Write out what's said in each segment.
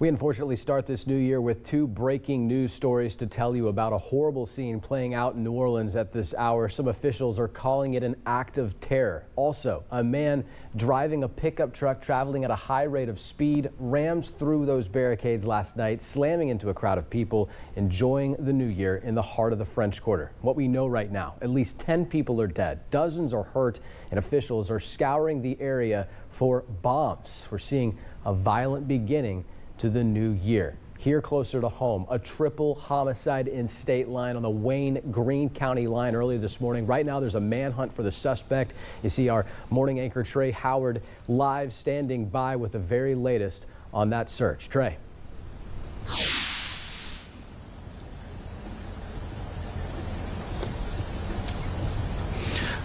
We unfortunately start this new year with two breaking news stories to tell you about a horrible scene playing out in New Orleans at this hour. Some officials are calling it an act of terror. Also, a man driving a pickup truck traveling at a high rate of speed rams through those barricades last night, slamming into a crowd of people enjoying the new year in the heart of the French Quarter. What we know right now, at least 10 people are dead, dozens are hurt, and officials are scouring the area for bombs. We're seeing a violent beginning to the new year. Here closer to home, a triple homicide in state line on the Wayne-Greene County line early this morning. Right now there's a manhunt for the suspect. You see our morning anchor Trey Howard live standing by with the very latest on that search. Trey.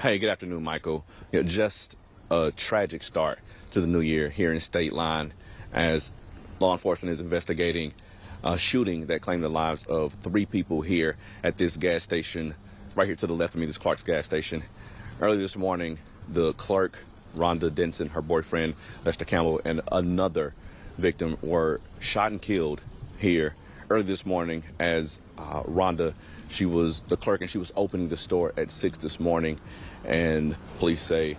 Hey, good afternoon, Michael. Just a tragic start to the new year here in State Line as law enforcement is investigating a shooting that claimed the lives of 3 people here at this gas station right here to the left of me, this Clark's gas station. Early this morning, the clerk, Rhonda Denson, her boyfriend, Lester Campbell, and another victim were shot and killed here early this morning as Rhonda, she was the clerk and she was opening the store at 6 this morning, and police say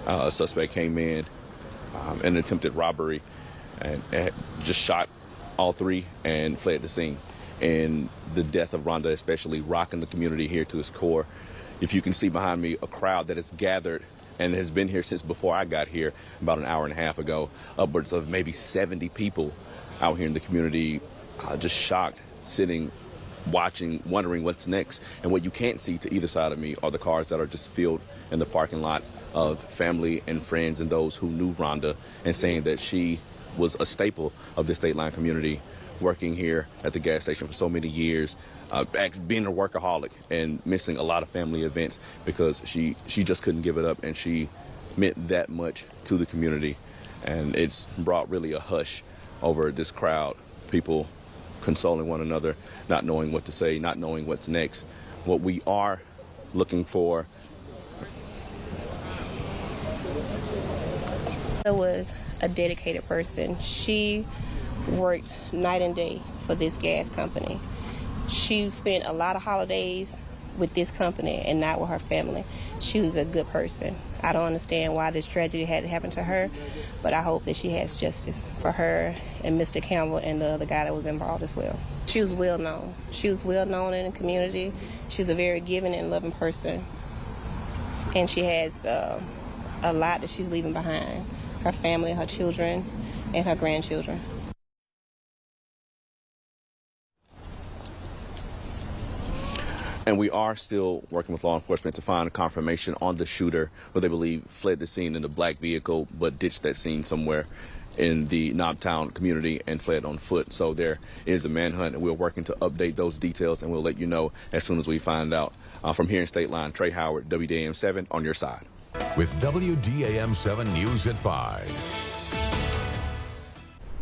a suspect came in an attempted robbery and just shot all 3 and fled the scene. And the death of Rhonda especially rocking the community here to its core. If you can see behind me, a crowd that has gathered and has been here since before I got here about an hour and a half ago, upwards of maybe 70 people out here in the community, just shocked, sitting, watching, wondering what's next. And what you can't see to either side of me are the cars that are just filled in the parking lot of family and friends and those who knew Rhonda, and saying that she was a staple of the State Line community, working here at the gas station for so many years, being a workaholic and missing a lot of family events because she just couldn't give it up, and she meant that much to the community. And it's brought really a hush over this crowd, people consoling one another, not knowing what to say, not knowing what's next. What we are looking for. It was a dedicated person. She worked night and day for this gas company. She spent a lot of holidays with this company and not with her family. She was a good person. I don't understand why this tragedy had to happen to her, but I hope that she has justice for her and Mr. Campbell and the other guy that was involved as well. She was well known. She was well known in the community. She was a very giving and loving person. And she has a lot that she's leaving behind. Her family, her children, and her grandchildren. And we are still working with law enforcement to find confirmation on the shooter, who they believe fled the scene in a black vehicle but ditched that scene somewhere in the Knob community and fled on foot. So there is a manhunt, and we're working to update those details, and we'll let you know as soon as we find out. From here in State Line, Trey Howard, WDAM 7 on your side. With WDAM 7 News at 5.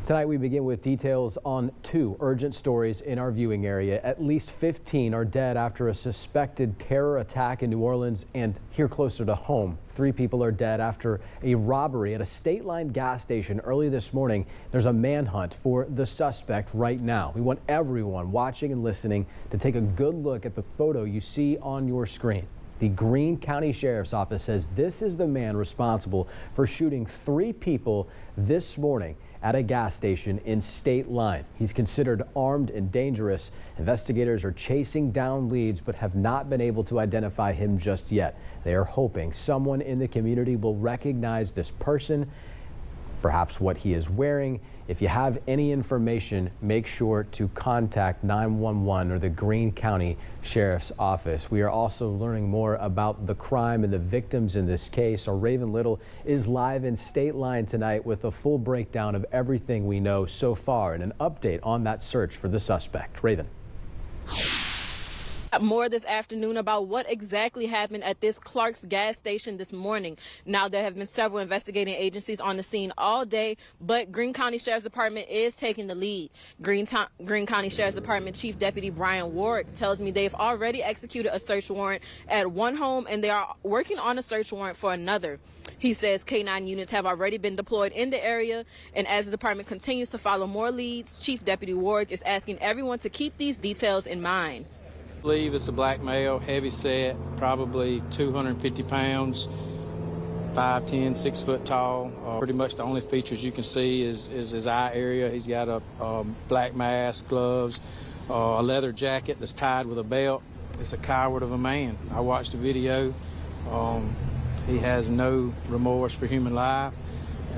Tonight we begin with details on 2 urgent stories in our viewing area. At least 15 are dead after a suspected terror attack in New Orleans, and here closer to home, 3 people are dead after a robbery at a State Line gas station early this morning. There's a manhunt for the suspect right now. We want everyone watching and listening to take a good look at the photo you see on your screen. The Greene County Sheriff's Office says this is the man responsible for shooting 3 people this morning at a gas station in State Line. He's considered armed and dangerous. Investigators are chasing down leads but have not been able to identify him just yet. They are hoping someone in the community will recognize this person, perhaps what he is wearing. If you have any information, make sure to contact 911 or the Greene County Sheriff's Office. We are also learning more about the crime and the victims in this case. Our Raven Little is live in State Line tonight with a full breakdown of everything we know so far and an update on that search for the suspect. Raven. More this afternoon about what exactly happened at this Clark's gas station this morning. Now, there have been several investigating agencies on the scene all day, but Greene County Sheriff's Department is taking the lead. Greene County Sheriff's Department Chief Deputy Brian Ward tells me they've already executed a search warrant at one home and they are working on a search warrant for another. He says K-9 units have already been deployed in the area, and as the department continues to follow more leads, Chief Deputy Ward is asking everyone to keep these details in mind. I believe it's a black male, heavy set, probably 250 pounds, 5'10", 6 foot tall. Pretty much the only features you can see is his eye area. He's got a black mask, gloves, a leather jacket that's tied with a belt. It's a coward of a man. I watched the video. He has no remorse for human life,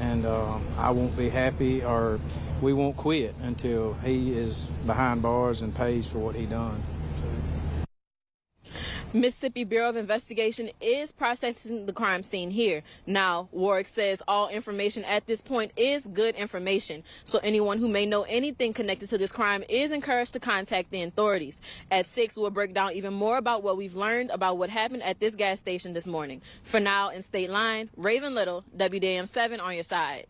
and I won't be happy, or we won't quit until he is behind bars and pays for what he done. Mississippi Bureau of Investigation is processing the crime scene here. Now, Warwick says all information at this point is good information, so anyone who may know anything connected to this crime is encouraged to contact the authorities. At 6, we'll break down even more about what we've learned about what happened at this gas station this morning. For now, in State Line, Raven Little, WDAM 7 on your side.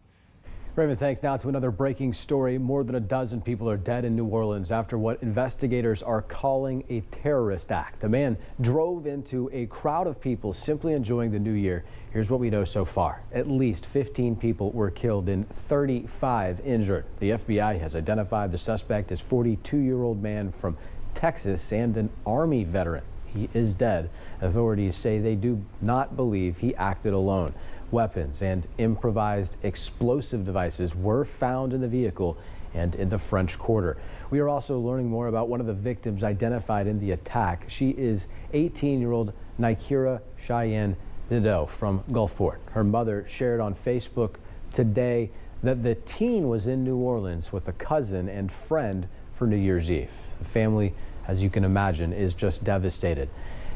Raven, thanks. Now to another breaking story. More than a dozen people are dead in New Orleans after what investigators are calling a terrorist act. A man drove into a crowd of people simply enjoying the new year. Here's what we know so far. At least 15 people were killed and 35 injured. The FBI has identified the suspect as 42-year-old man from Texas and an Army veteran. He is dead. Authorities say they do not believe he acted alone. Weapons and improvised explosive devices were found in the vehicle and in the French Quarter. We are also learning more about one of the victims identified in the attack. She is 18-year-old Nikira Cheyenne Dideau from Gulfport. Her mother shared on Facebook today that the teen was in New Orleans with a cousin and friend for New Year's Eve. The family, as you can imagine, is just devastated.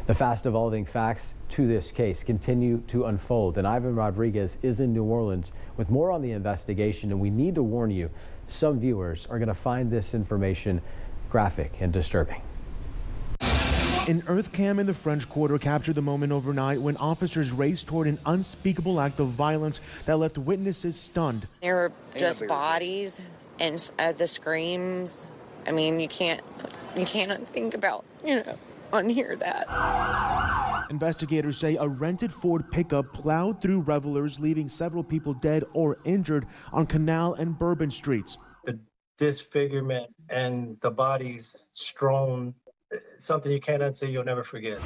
The fast-evolving facts to this case continue to unfold, and Ivan Rodriguez is in New Orleans with more on the investigation, and we need to warn you, some viewers are going to find this information graphic and disturbing. An earth cam in the French Quarter captured the moment overnight when officers raced toward an unspeakable act of violence that left witnesses stunned. There were just bodies and the screams. I mean, you can't think about, unhear that. Investigators say a rented Ford pickup plowed through revelers, leaving several people dead or injured on Canal and Bourbon streets. The disfigurement and the bodies strewn, something you can't unsee, you'll never forget.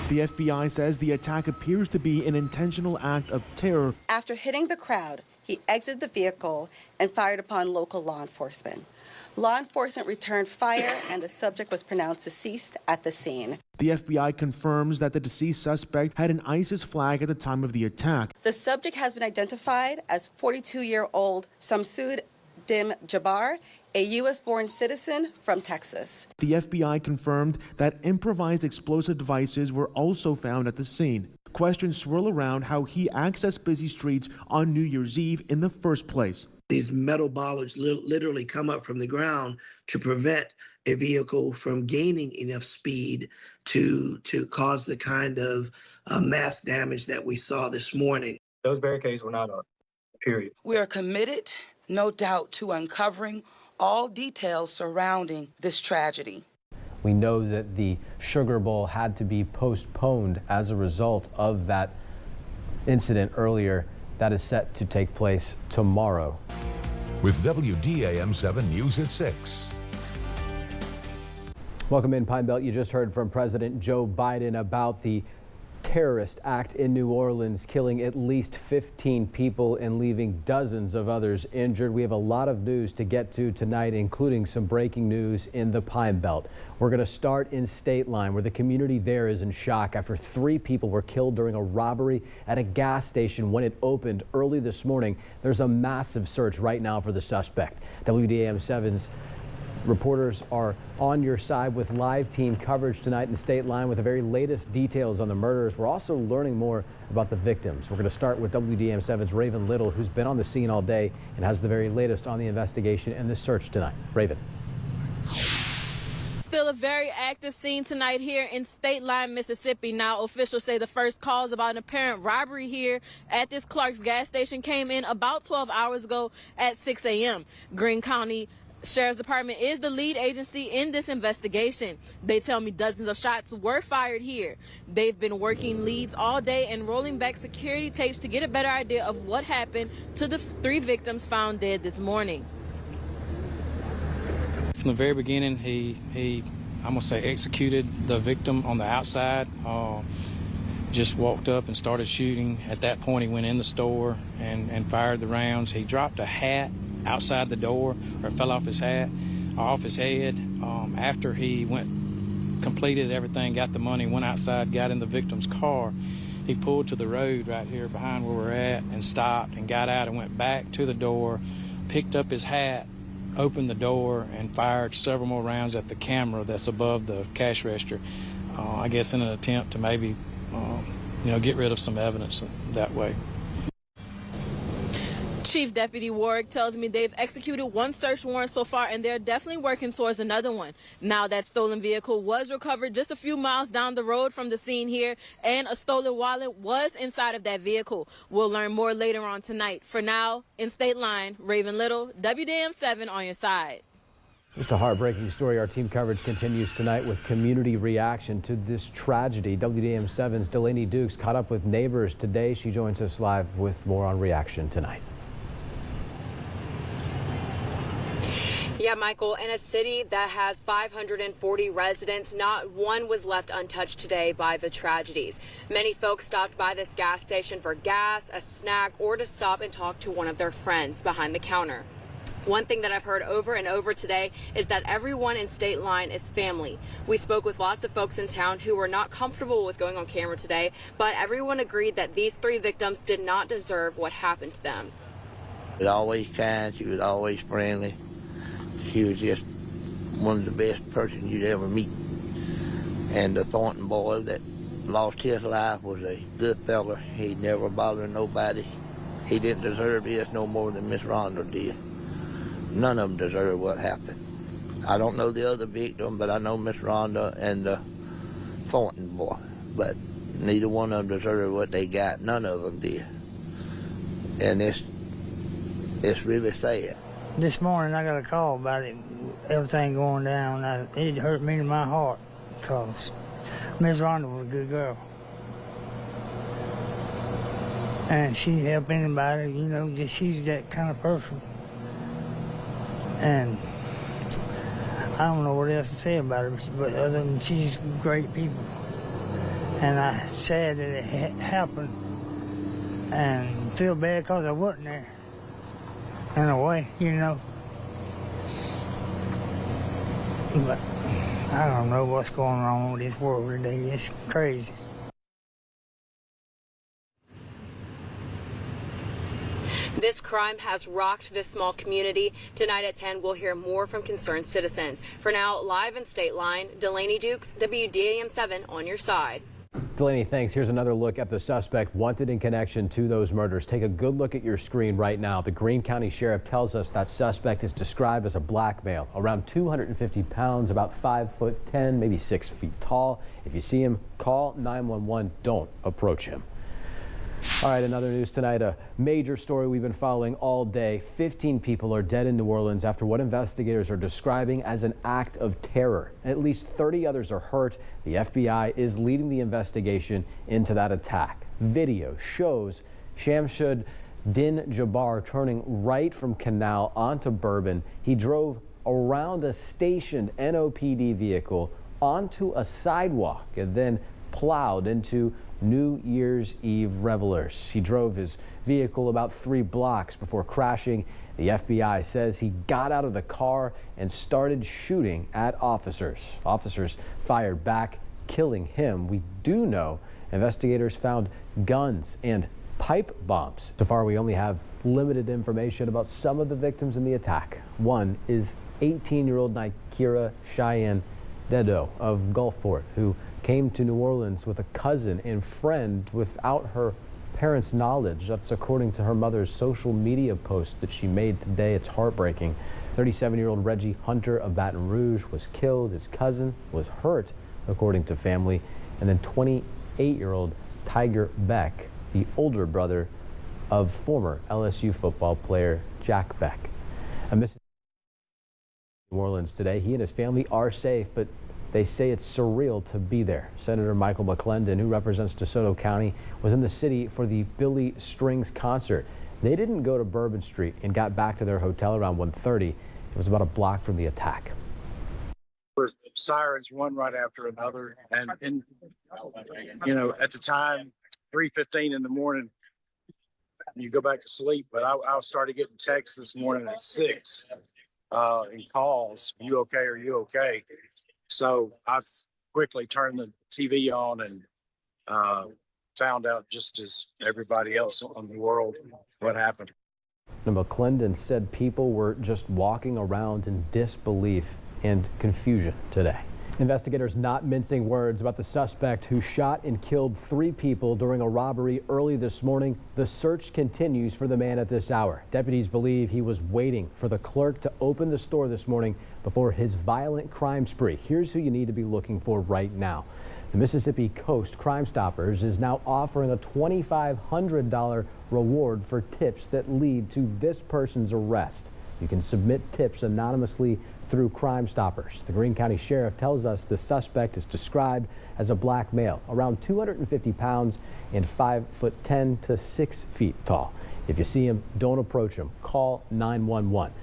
The FBI says the attack appears to be an intentional act of terror. After hitting the crowd, he exited the vehicle and fired upon local law enforcement. Law enforcement returned fire, and the subject was pronounced deceased at the scene. The FBI confirms that the deceased suspect had an ISIS flag at the time of the attack. The subject has been identified as 42-year-old Samsud Dim Jabbar, a U.S.-born citizen from Texas. The FBI confirmed that improvised explosive devices were also found at the scene. Questions swirl around how he accessed busy streets on New Year's Eve in the first place. These metal bollards literally come up from the ground to prevent a vehicle from gaining enough speed to cause the kind of mass damage that we saw this morning. Those barricades were not up, period. We are committed, no doubt, to uncovering all details surrounding this tragedy. We know that the Sugar Bowl had to be postponed as a result of that incident earlier. That is set to take place tomorrow. With WDAM 7 News at 6. Welcome in, Pine Belt. You just heard from President Joe Biden about the terrorist act in New Orleans, killing at least 15 people and leaving dozens of others injured. We have a lot of news to get to tonight, including some breaking news in the Pine Belt. We're going to start in State Line, where the community there is in shock after 3 people were killed during a robbery at a gas station when it opened early this morning. There's a massive search right now for the suspect. WDAM 7's reporters are on your side with live team coverage tonight in State Line with the very latest details on the murders. We're also learning more about the victims. We're going to start with WDAM 7's Raven Little, who's been on the scene all day and has the very latest on the investigation and the search tonight. Raven. Still a very active scene tonight here in State Line, Mississippi. Now, officials say the first calls about an apparent robbery here at this Clark's gas station came in about 12 hours ago at 6 a.m. Greene County Sheriff's Department is the lead agency in this investigation. They tell me dozens of shots were fired here. They've been working leads all day and rolling back security tapes to get a better idea of what happened to the 3 victims found dead this morning. From the very beginning, he I'm gonna say, executed the victim on the outside. Just walked up and started shooting. At that point, he went in the store and fired the rounds. He dropped a hat outside the door, or it fell off his hat, off his head. After he completed everything, got the money, went outside, got in the victim's car. He pulled to the road right here behind where we're at and stopped and got out and went back to the door, picked up his hat, opened the door, and fired several more rounds at the camera that's above the cash register, I guess in an attempt to maybe, get rid of some evidence that way. Chief Deputy Warwick tells me they've executed 1 search warrant so far, and they're definitely working towards another one. Now, that stolen vehicle was recovered just a few miles down the road from the scene here, and a stolen wallet was inside of that vehicle. We'll learn more later on tonight. For now, in State Line, Raven Little, WDAM 7 on your side. Just a heartbreaking story. Our team coverage continues tonight with community reaction to this tragedy. WDAM 7's Delaney Dukes caught up with neighbors today. She joins us live with more on reaction tonight. Yeah, Michael, in a city that has 540 residents, not one was left untouched today by the tragedies. Many folks stopped by this gas station for gas, a snack, or to stop and talk to one of their friends behind the counter. One thing that I've heard over and over today is that everyone in State Line is family. We spoke with lots of folks in town who were not comfortable with going on camera today, but everyone agreed that these 3 victims did not deserve what happened to them. She was always kind, she was always friendly. She was just one of the best persons you'd ever meet. And the Thornton boy that lost his life was a good fella. He never bothered nobody. He didn't deserve this no more than Miss Rhonda did. None of them deserve what happened. I don't know the other victim, but I know Miss Rhonda and the Thornton boy. But neither one of them deserved what they got. None of them did. And it's really sad. This morning I got a call about it, everything going down. It hurt me to my heart because Miss Rhonda was a good girl. And she'd help anybody, just she's that kind of person. And I don't know what else to say about her, but other than she's great people. And I'm sad that it happened and feel bad because I wasn't there. In a way, But I don't know what's going on with this world today. It's crazy. This crime has rocked this small community. Tonight at 10, we'll hear more from concerned citizens. For now, live in State Line, Delaney Dukes, WDAM 7 on your side. Delaney, thanks. Here's another look at the suspect wanted in connection to those murders. Take a good look at your screen right now. The Greene County Sheriff tells us that suspect is described as a black male, around 250 pounds, about 5'10", maybe 6 feet tall. If you see him, call 911. Don't approach him. All right, another news tonight, a major story we've been following all day. 15 people are dead in New Orleans after what investigators are describing as an act of terror. At least 30 others are hurt. The FBI is leading the investigation into that attack. Video shows Shamsud Din Jabbar turning right from Canal onto Bourbon. He drove around a stationed NOPD vehicle onto a sidewalk and then plowed into New Year's Eve revelers. He drove his vehicle about 3 blocks before crashing. The FBI says he got out of the car and started shooting at officers. Officers fired back, killing him. We do know investigators found guns and pipe bombs. So far, we only have limited information about some of the victims in the attack. One is 18-year-old Nikira Cheyenne Dedo of Gulfport, who came to New Orleans with a cousin and friend without her parents' knowledge. That's according to her mother's social media post that she made today. It's heartbreaking. 37-year-old Reggie Hunter of Baton Rouge was killed. His cousin was hurt, according to family. And then 28-year-old Tiger Beck, the older brother of former LSU football player Jack Beck. A Mississippi New Orleans today. He and his family are safe, but they say it's surreal to be there. Senator Michael McClendon, who represents DeSoto County, was in the city for the Billy Strings concert. They didn't go to Bourbon Street and got back to their hotel around 1:30. It was about a block from the attack. Sirens one right after another, and you know, at the time, 3:15 in the morning, you go back to sleep. But I started getting texts this morning at 6 and calls. You okay? Are you okay? So I quickly turned the TV on and found out, just as everybody else in the world, what happened. Now, McClendon said people were just walking around in disbelief and confusion today. Investigators not mincing words about the suspect who shot and killed 3 people during a robbery early this morning. The search continues for the man at this hour. Deputies believe he was waiting for the clerk to open the store this morning before his violent crime spree. Here's who you need to be looking for right now. The Mississippi Coast Crime Stoppers is now offering a $2,500 reward for tips that lead to this person's arrest. You can submit tips anonymously through Crime Stoppers. The Greene County Sheriff tells us the suspect is described as a black male, around 250 pounds and 5'10" to 6 feet tall. If you see him, don't approach him. Call 911.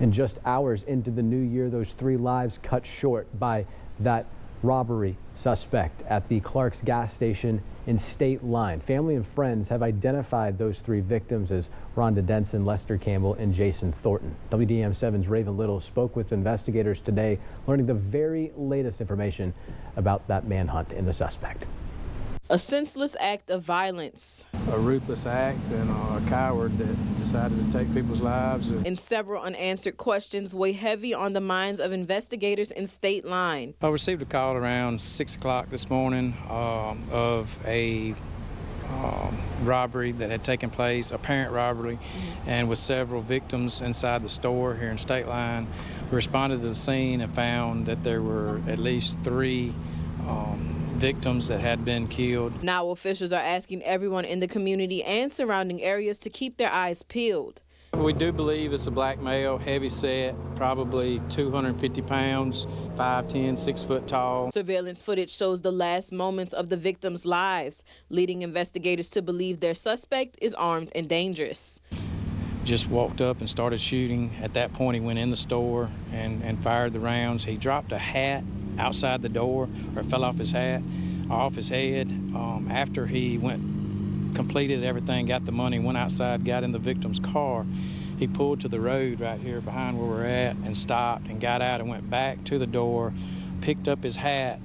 And just hours into the new year, those 3 lives cut short by that robbery suspect at the Clark's gas station in State Line. Family and friends have identified those 3 victims as Rhonda Denson, Lester Campbell, and Jason Thornton. WDAM 7's Raven Little spoke with investigators today, learning the very latest information about that manhunt and the suspect. A senseless act of violence. A ruthless act and a coward that decided to take people's lives. And several unanswered questions weigh heavy on the minds of investigators in State Line. I received a call around 6 o'clock this morning of a robbery that had taken place, apparent robbery, and with several victims inside the store here in State Line. We responded to the scene and found that there were at least 3 victims that had been killed. Now officials are asking everyone in the community and surrounding areas to keep their eyes peeled. We do believe it's a black male, heavy set, probably 250 pounds, 5'10", 6 foot tall. Surveillance footage shows the last moments of the victims' lives, leading investigators to believe their suspect is armed and dangerous. Just walked up and started shooting. At that point, he went in the store and fired the rounds. He dropped a hat outside the door, or it fell off his hat, off his head. After he completed everything, got the money, went outside, got in the victim's car. He pulled to the road right here behind where we're at and stopped and got out and went back to the door, picked up his hat,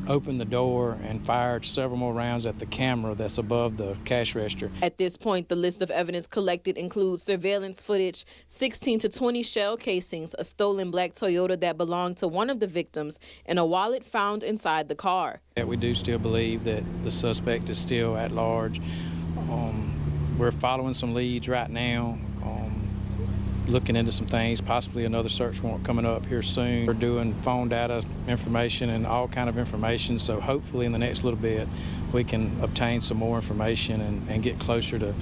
opened the door, and fired several more rounds at the camera that's above the cash register. At this point, the list of evidence collected includes surveillance footage, 16 to 20 shell casings, a stolen black Toyota that belonged to one of the victims, and a wallet found inside the car. We do still believe that the suspect is still at large. We're following some leads right now, looking into some things, possibly another search warrant coming up here soon. We're doing phone data information and all kind of information, so hopefully in the next little bit we can obtain some more information and get closer to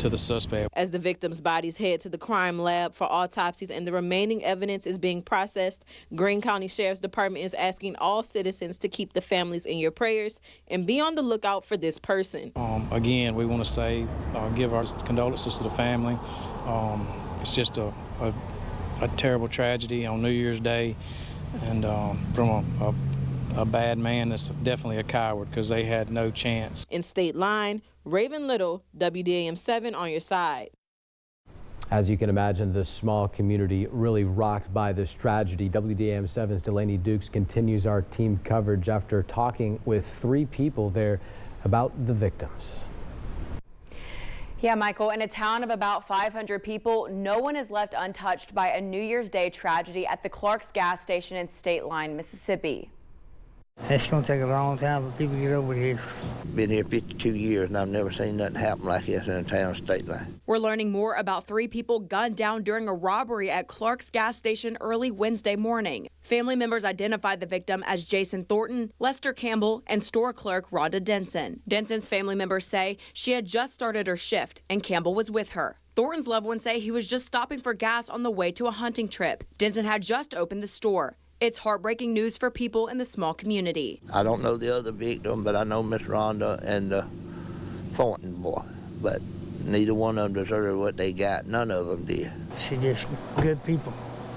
the suspect. As the victims' bodies head to the crime lab for autopsies and the remaining evidence is being processed, Greene County Sheriff's Department is asking all citizens to keep the families in your prayers and be on the lookout for this person. Again, we want to say, give our condolences to the family. It's just a terrible tragedy on New Year's Day, and from a bad man that's definitely a coward, because they had no chance. In State Line, Raven Little, WDAM 7 on your side. As you can imagine, the small community really rocked by this tragedy. WDAM 7's Delaney Dukes continues our team coverage after talking with 3 people there about the victims. Yeah, Michael, in a town of about 500 people, no one is left untouched by a New Year's Day tragedy at the Clark's gas station in State Line, Mississippi. It's going to take a long time for people to get over this. Been here 52 years and I've never seen nothing happen like this in a town state line. We're learning more about 3 people gunned down during a robbery at Clark's gas station early Wednesday morning. Family members identified the victim as Jason Thornton, Lester Campbell, and store clerk Rhonda Denson. Denson's family members say she had just started her shift and Campbell was with her. Thornton's loved ones say he was just stopping for gas on the way to a hunting trip. Denson had just opened the store. It's heartbreaking news for people in the small community. I don't know the other victim, but I know Miss Rhonda and the Thornton boy. But neither one of them deserved what they got. None of them did. She just good people.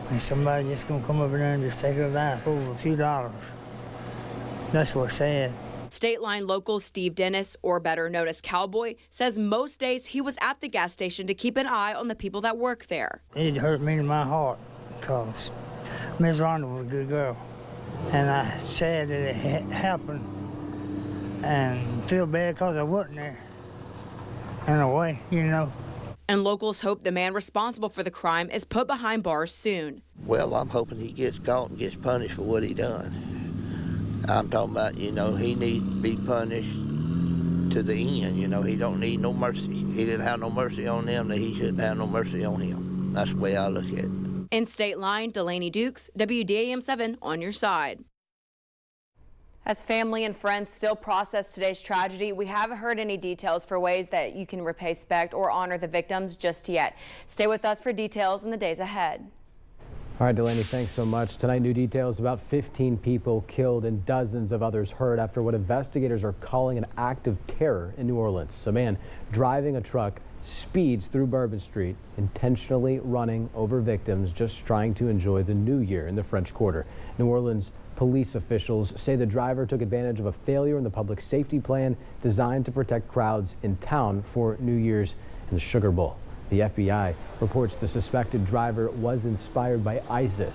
And somebody just going to come over there and just take her life over a few dollars. That's what's sad. State Line local Steve Dennis, or better known as Cowboy, says most days he was at the gas station to keep an eye on the people that work there. It hurt me in my heart because Miss Rhonda was a good girl. And I said that it happened and feel bad because I wasn't there. In a way, you know. And locals hope the man responsible for the crime is put behind bars soon. Well, I'm hoping he gets caught and gets punished for what he done. I'm talking about, you know, he needs to be punished to the end. You know, he don't need no mercy. He didn't have no mercy on them, that he shouldn't have no mercy on him. That's the way I look at it. In State Line, Delaney Dukes, WDAM 7 on your side. As family and friends still process today's tragedy, we haven't heard any details for ways that you can repay respect or honor the victims just yet. Stay with us for details in the days ahead. All right, Delaney, thanks so much. Tonight, new details about 15 people killed and dozens of others hurt after what investigators are calling an act of terror in New Orleans. A man driving a truck speeds through Bourbon Street, intentionally running over victims just trying to enjoy the new year in the French Quarter. New Orleans police officials say the driver took advantage of a failure in the public safety plan designed to protect crowds in town for New Year's and the Sugar Bowl. The FBI reports the suspected driver was inspired by ISIS.